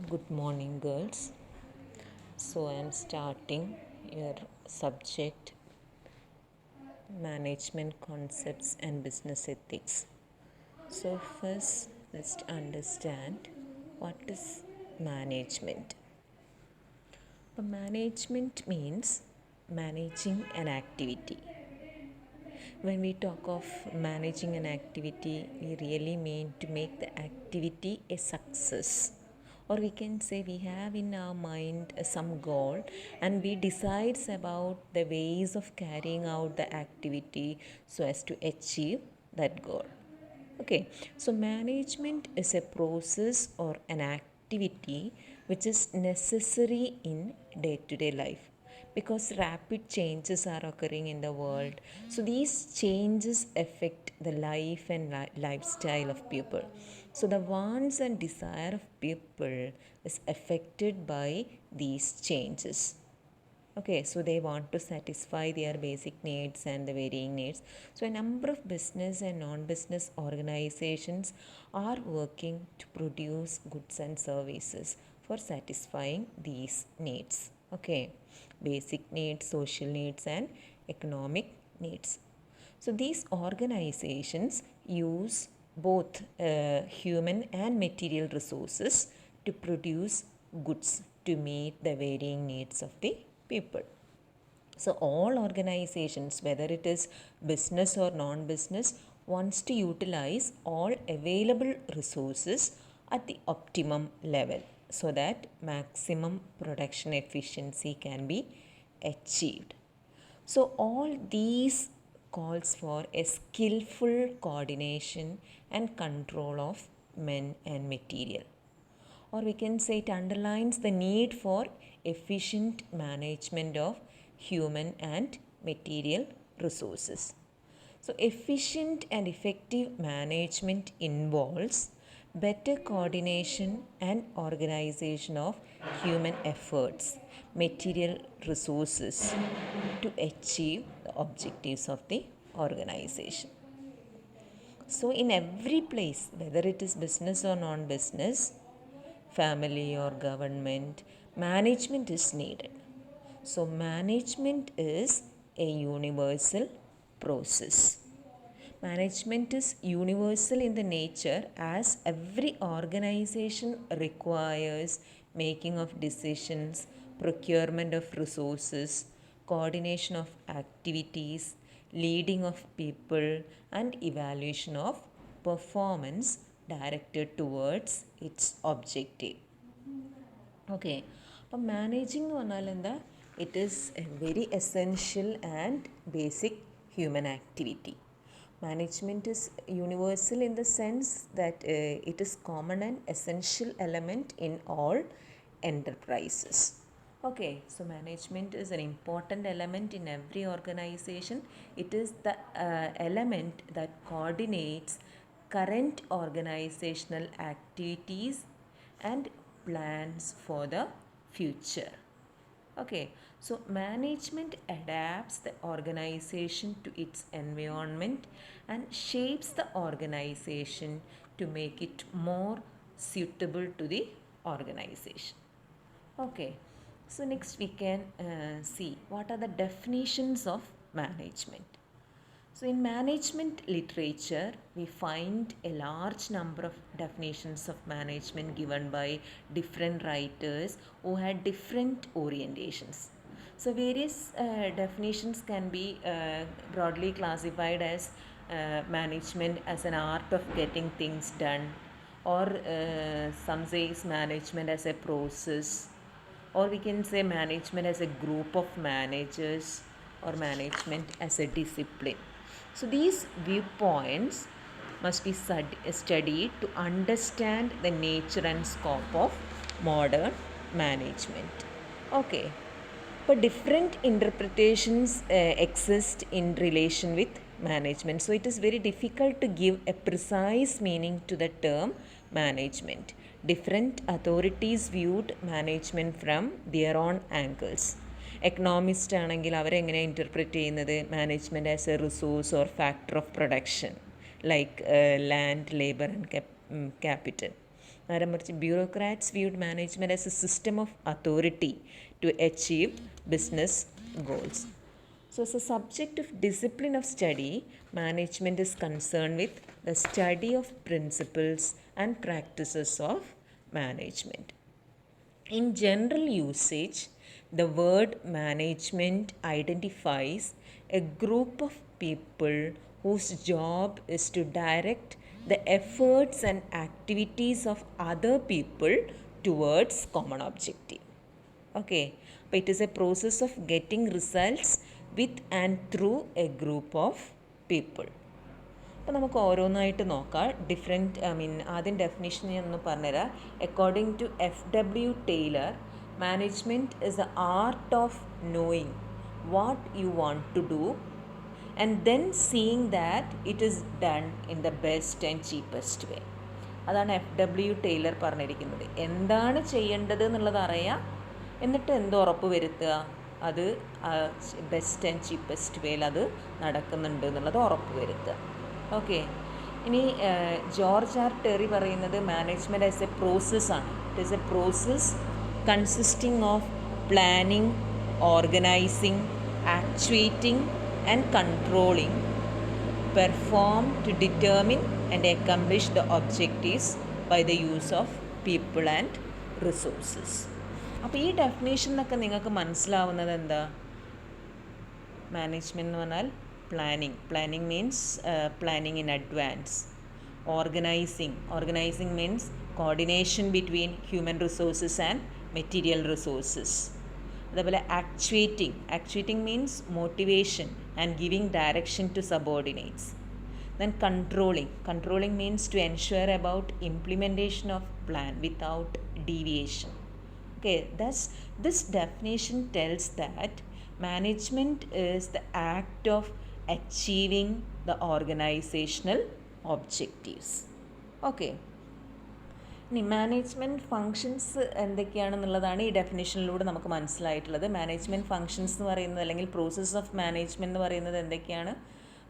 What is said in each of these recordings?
Good morning, girls. So, I am starting your subject management concepts and business ethics. So, first, let's understand what is management. Management means managing an activity. When we talk of managing an activity, we really mean to make the activity a success. Or we can say we have in our mind some goal and we decides about the ways of carrying out the activity so as to achieve that goal. Okay, so management is a process or an activity which is necessary in day to day life because rapid changes are occurring in the world. So these changes affect the life and lifestyle of people. So the wants and desire of people is affected by these changes. Okay, so they want to satisfy their basic needs and the varying needs. So a number of business and non-business organizations are working to produce goods and services for satisfying these needs. Okay, basic needs, social needs and economic needs. So these organizations use both human and material resources to produce goods to meet the varying needs of the people. So all organizations, whether it is business or non-business, wants to utilize all available resources at the optimum level so that maximum production efficiency can be achieved. So all these calls for a skillful coordination and control of men and material. Or we can say it underlines the need for efficient management of human and material resources. So efficient and effective management involves better coordination and organization of human efforts, material resources to achieve the objectives of the organization. So, in every place, whether it is business or non business, family or government, management is needed. So, management is a universal process. Management is universal in the nature as every organization requires making of decisions, procurement of resources, coordination of activities, leading of people, and evaluation of performance directed towards its objective. Okay അപ്പം managing എന്ന് പറഞ്ഞാൽ എന്താ it is A very essential and basic human activity. Management is universal in the sense that it is common and essential element in all enterprises. Okay, so management is an important element in every organization. It is the element that coordinates current organizational activities and plans for the future. Okay, so management adapts the organization to its environment and shapes the organization to make it more suitable to the organization. Okay, so next we can see what are the definitions of management. So in management literature, we find a large number of definitions of management given by different writers who had different orientations. So various definitions can be broadly classified as management as an art of getting things done, or some says management as a process, or we can say management as a group of managers, or management as a discipline. So these viewpoints must be studied to understand the nature and scope of modern management. Okay, but different interpretations exist in relation with management. So it is very difficult to give a precise meaning to the term management. Different authorities viewed management from their own angles. Economist ആണെങ്കിൽ അവരെങ്ങനെ interpret ചെയ്യുന്നത് management as a resource or factor of production like land labour and capital. നേരെ മറിച്ച് bureaucrats viewed management as a system of authority to achieve business goals. So as a subject of discipline of study, management is concerned with the study of principles and practices of management. In general usage, the word management identifies a group of people whose job is to direct the efforts and activities of other people towards common objective. Okay, but it is a process of getting results with and through a group of people. അപ്പോൾ നമുക്ക് ഓരോന്നായിട്ട് നോക്കാം. ആദ്യം definition ഞാൻ ഒന്ന് പറഞ്ഞുതരാം. According to FW Taylor, management is the art of knowing what you want to do and then seeing that it is done in the best and cheapest way. അതാണ് FW Taylor പറഞ്ഞിരിക്കുന്നത്. എന്താണ് ചെയ്യേണ്ടത് എന്നുള്ളത് അറിയാം, എന്നിട്ട് എന്ത് ഉറപ്പ് വരുത്തുക, അത് ബെസ്റ്റ് ആൻഡ് ചീപ്പസ്റ്റ് വേയിൽ അത് നടക്കുന്നുണ്ട് എന്നുള്ളത് ഉറപ്പ് വരുത്തുക. ഓക്കെ, ഇനി ജോർജ് ആർ ടെറി പറയുന്നത് മാനേജ്മെൻറ്റ് ആസ് എ പ്രോസസ്സാണ്. It is a process consisting of planning, organising, actuating and controlling perform to determine and accomplish the objectives by the use of people and resources. അപ്പോൾ ഈ ഡെഫിനേഷനൊക്കെ നിങ്ങൾക്ക് മനസ്സിലാവുന്നത് എന്താ? Management എന്ന് പറഞ്ഞാൽ planning means planning in advance. Organising means coordination between human resources and material resources. അതേപോലെ actuating means motivation and giving direction to subordinates. Then controlling means to ensure about implementation of plan without deviation. Okay, thus this definition tells that management is the act of achieving the organizational objectives. Okay, ഇനി management functions എന്തൊക്കെയാണെന്നുള്ളതാണ് ഈ ഡെഫിനേഷനിലൂടെ നമുക്ക് മനസ്സിലായിട്ടുള്ളത്. Management functions എന്ന് പറയുന്നത് അല്ലെങ്കിൽ process of management എന്ന് പറയുന്നത് എന്തൊക്കെയാണ്?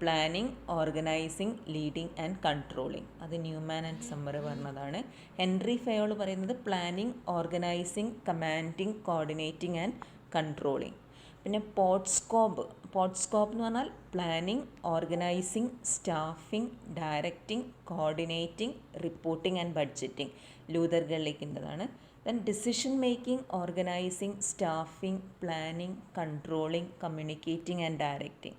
Planning, organising, leading and controlling. അത് ന്യൂമാൻ ആൻഡ് സമ്മർ പറഞ്ഞതാണ്. ഹെൻറി ഫയോൾ പറയുന്നത് planning, organising, commanding, coordinating and controlling. പിന്നെ പോട്ട്സ്കോപ്പ് എന്ന് പറഞ്ഞാൽ planning, organising, staffing, directing, coordinating, reporting and budgeting. Luther ഗള്ളിക്കിൻ്റെതാണ്. Then decision making, organising, staffing, planning, controlling, communicating and directing.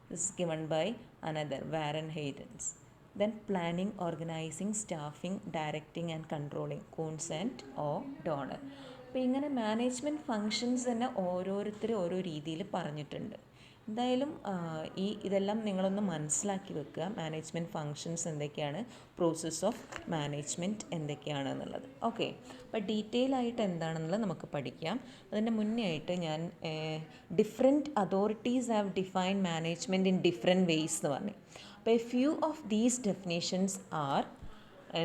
This is given by another Warren Haynes. Then planning, organizing, staffing, directing and controlling, Coons and O'Donnell. അപ്പോൾ ഇങ്ങനെ management functions തന്നെ ഓരോരുത്തരും ഓരോ രീതിയിൽ പറഞ്ഞിട്ടുണ്ട്. എന്തായാലും ഇതെല്ലാം നിങ്ങളൊന്ന് മനസ്സിലാക്കി വെക്കുക. മാനേജ്മെൻറ്റ് ഫങ്ഷൻസ് എന്തൊക്കെയാണ്, പ്രോസസ് ഓഫ് മാനേജ്മെൻറ്റ് എന്തൊക്കെയാണ് എന്നുള്ളത്. ഓക്കെ, അപ്പോൾ ഡീറ്റെയിൽ ആയിട്ട് എന്താണെന്നുള്ളത് നമുക്ക് പഠിക്കാം. അതിൻ്റെ മുന്നേ ആയിട്ട് ഞാൻ different authorities have defined management in different ways എന്ന് പറഞ്ഞു. അപ്പോൾ a few of these definitions are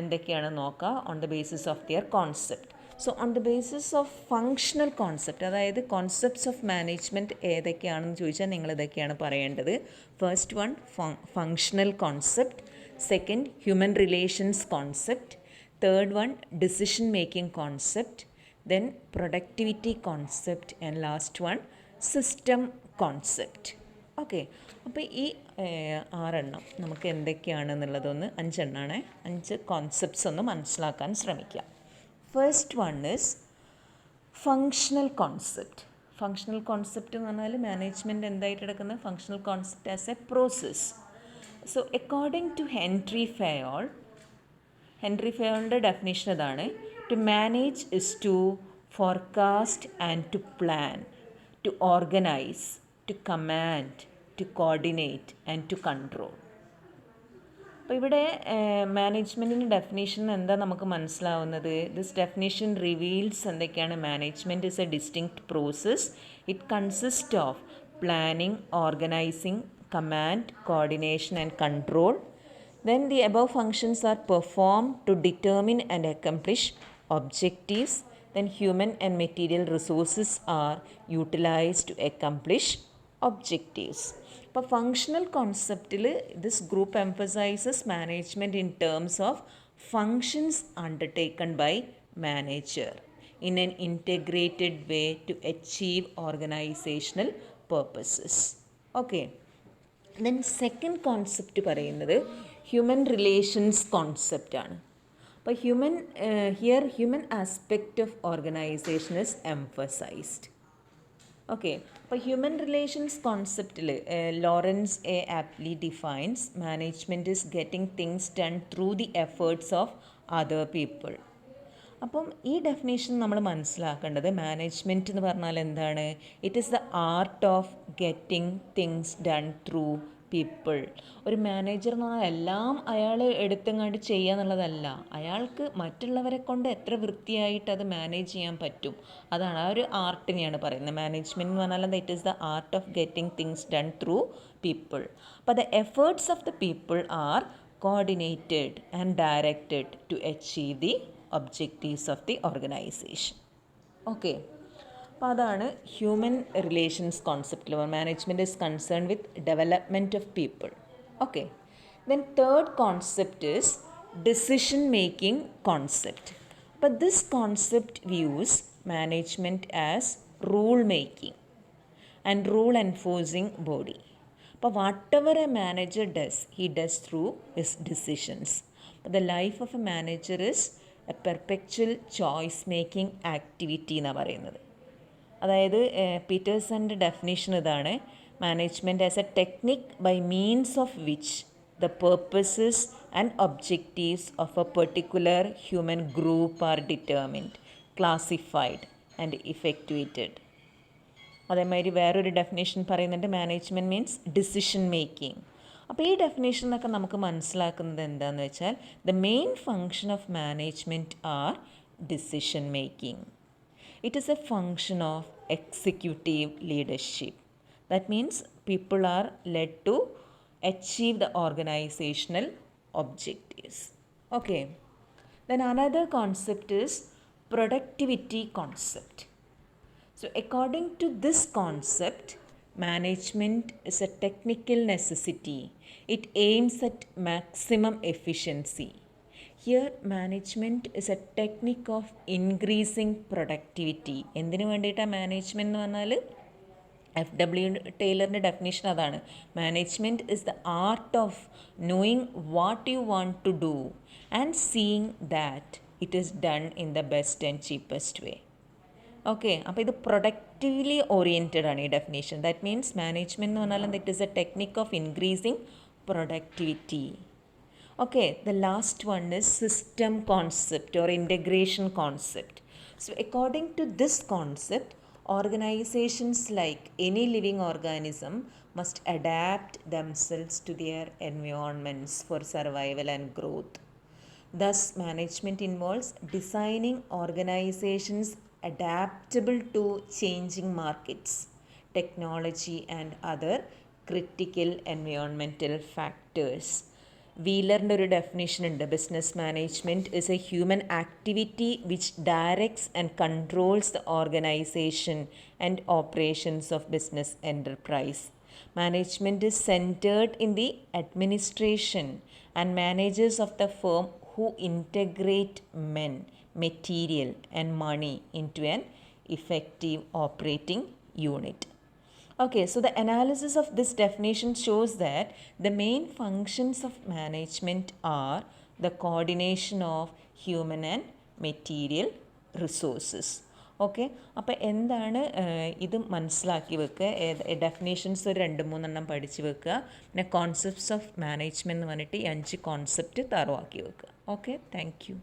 എന്തൊക്കെയാണെന്ന് നോക്കുക. On the basis of their concept. So on the basis of functional concept, അതായത് കോൺസെപ്റ്റ്സ് ഓഫ് മാനേജ്മെൻറ്റ് ഏതൊക്കെയാണെന്ന് ചോദിച്ചാൽ നിങ്ങൾ ഇതൊക്കെയാണ് പറയേണ്ടത്. First one functional concept, second human relations concept, third one decision making concept, then productivity concept and last one system concept. Okay, അപ്പോൾ ഈ 6 നമുക്ക് എന്തൊക്കെയാണെന്നുള്ളതൊന്ന് 5 5 concepts ഒന്ന് മനസ്സിലാക്കാൻ ശ്രമിക്കാം. First one is functional concept. Functional concept എന്ന് പറഞ്ഞാൽ മാനേജ്മെൻറ്റ് എന്തായിട്ട് കിടക്കുന്നത്? Functional concept as a process. So according to Henri ഫയോളിൻ്റെ ഡെഫിനേഷൻ ഇതാണ്: to manage is to forecast and to plan, to organise, to command, to coordinate and to control. അപ്പോൾ ഇവിടെ മാനേജ്മെൻറ്റിൻ്റെ definition എന്താ നമുക്ക് മനസ്സിലാവുന്നത്? ദിസ് ഡെഫിനേഷൻ റിവീൽസ് എന്തൊക്കെയാണ്? Management is a distinct process. It consist of planning, organising, command, coordination and control. Then the above functions are performed to determine and accomplish objectives. Then human and material resources are utilized to accomplish objectives. ഇപ്പോൾ functional കോൺസെപ്റ്റിൽ this group emphasises management in terms of functions undertaken by manager in an integrated way to achieve organizational purposes. Okay. Then second concept പറയുന്നത് human relations കോൺസെപ്റ്റാണ്. അപ്പോൾ human aspect of organisation is emphasised. Okay, അപ്പോൾ human relations കോൺസെപ്റ്റിൽ Lawrence aptly defines management is getting things done through the efforts of other people. അപ്പം ഈ definition നമ്മൾ മനസ്സിലാക്കേണ്ടത് management എന്ന് പറഞ്ഞാൽ എന്താണ്? It is the art of getting things done through people. ഒരു മാനേജർ എന്ന് പറഞ്ഞാൽ എല്ലാം അയാൾ എടുത്തങ്ങാണ്ട് ചെയ്യുക എന്നുള്ളതല്ല. അയാൾക്ക് മറ്റുള്ളവരെ കൊണ്ട് എത്ര വൃത്തിയായിട്ട് അത് മാനേജ് ചെയ്യാൻ പറ്റും, അതാണ് ആ ഒരു ആർട്ടിനെയാണ് പറയുന്നത്. മാനേജ്മെൻറ്റ് എന്ന് പറഞ്ഞാൽ it is the art of getting things done through people. അപ്പോൾ the efforts of the people are coordinated and directed to achieve the objectives of the organisation. Okay, അപ്പോൾ അതാണ് ഹ്യൂമൻ റിലേഷൻസ് കോൺസെപ്റ്റിൽ management is concern with development of people. Okay, then third concept is decision making concept. അപ്പോൾ this concept views management as rule making and rule enforcing body. അപ്പോൾ whatever a manager does, he does through his decisions. The life of a manager is a perpetual choice making activity എന്നാണ് പറയുന്നത്. അതായത് പീറ്റേഴ്സൻ്റെ definition ഇതാണ്: management as a technique by means of which the purposes and objectives of a particular human group are determined, classified and effectuated. അതേമാതിരി വേറൊരു definition പറയുന്നുണ്ട്, management means decision making. അപ്പോൾ ഈ ഡെഫിനേഷനൊക്കെ നമുക്ക് മനസ്സിലാക്കുന്നത് എന്താണെന്ന് വെച്ചാൽ the main function of management are decision making. It is a function of executive leadership. That means people are led to achieve the organisational objectives. Okay, then another concept is productivity concept. So according to this concept, management is a technical necessity. It aims at maximum efficiency. Here management is a technique of increasing productivity. എന്തിനു വേണ്ടിയിട്ടാണ് management എന്ന് പറഞ്ഞാൽ FW ടൈലറിൻ്റെ definition അതാണ്. Management is the art of knowing what you want to do and seeing that it is done in the best and cheapest way. Okay, അപ്പോൾ ഇത് productively oriented ആണ് ഈ ഡെഫിനേഷൻ. ദാറ്റ് മീൻസ് മാനേജ്മെൻറ്റ് എന്ന് പറഞ്ഞാൽ it is a technique of increasing productivity. Okay, the last one is system concept or integration concept. So according to this concept, organisations like any living organism must adapt themselves to their environments for survival and growth. Thus, management involves designing organizations adaptable to changing markets, technology and other critical environmental factors. വീലറിൻ്റെ ഒരു definition ഉണ്ട്: business management is A human activity which directs and controls the organisation and operations of business enterprise. Management is centred in the administration and managers of the firm who integrate men, material and money into an effective operating unit. Okay, so the analysis of this definition shows that the main functions of management are the coordination of human and material resources. Okay, അപ്പോൾ എന്താണ് ഇത് മനസ്സിലാക്കി വെക്കുക. Definitions ഒരു 2-3 പഠിച്ച് വെക്കുക. പിന്നെ concepts of management എന്ന് പറഞ്ഞിട്ട് ഈ 5 കോൺസെപ്റ്റ് തറവാക്കി വെക്കുക. Okay, thank you.